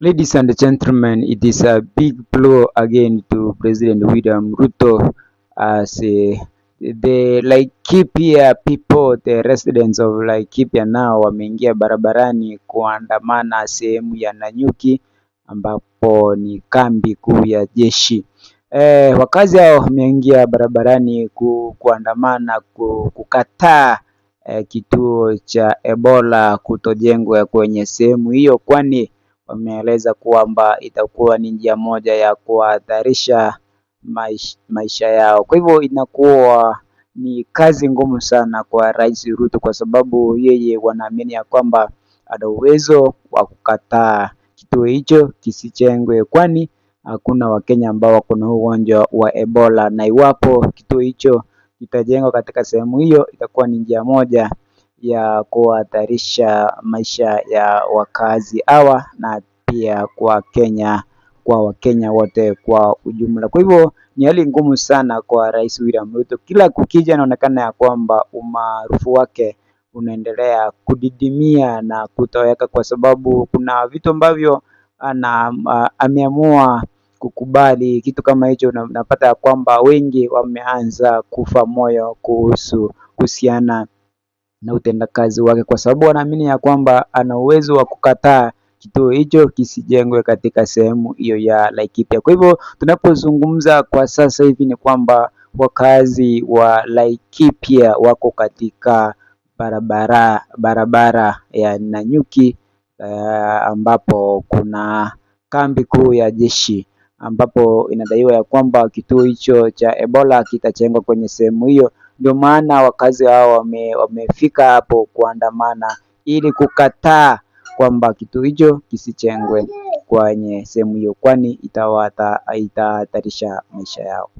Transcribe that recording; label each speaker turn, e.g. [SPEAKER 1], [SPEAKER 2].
[SPEAKER 1] Ladies and gentlemen, it is a big blow again to President William Ruto as the Laikipia people, the residents of Laikipia now wameingia barabarani kuandamana sehemu ya Nanyuki ambapo ni kambi kuu ya jeshi. Wakazi hao wameingia barabarani kuandamana kukataa kituo cha Ebola kutojengwa kwenye sehemu hiyo, kwani wameeleza kwamba itakuwa ni njia moja ya kuhatarisha maisha yao. Kwa hivyo inakuwa ni kazi ngumu sana kwa Rais Ruto, kwa sababu yeye wanaamini ya kwamba ana uwezo wa kukataa kituo hicho kisijengwe, kwani hakuna Wakenya ambao wako na ugonjwa wa Ebola, na iwapo kituo hicho kitajengwa katika sehemu hiyo itakuwa ni njia moja ya kuhatarisha maisha ya wakazi hawa na pia kwa Wakenya wote kwa ujumla. Kwa hivyo ni hali ngumu sana kwa Rais William Ruto. Kila kukija inaonekana ya kwamba umaarufu wake unaendelea kudidimia na kutoweka, kwa sababu kuna vitu ambavyo ameamua kukubali. Kitu kama hicho unapata ya kwamba wengi wameanza kufa moyo kuhusiana na utendakazi wake, kwa sababu wanaamini ya kwamba ana uwezo wa kukataa kituo hicho kisijengwe katika sehemu hiyo ya Laikipia. Kwa hivyo tunapozungumza kwa sasa hivi ni kwamba wakazi wa Laikipia wako katika barabara ya Nanyuki, ambapo kuna kambi kuu ya jeshi, ambapo inadaiwa ya kwamba kituo hicho cha Ebola kitajengwa kwenye sehemu hiyo. Ndio maana wakazi hao wamefika hapo kuandamana ili kukataa kwamba kituo hicho kisijengwe kwenye sehemu hiyo, kwani itahatarisha maisha yao.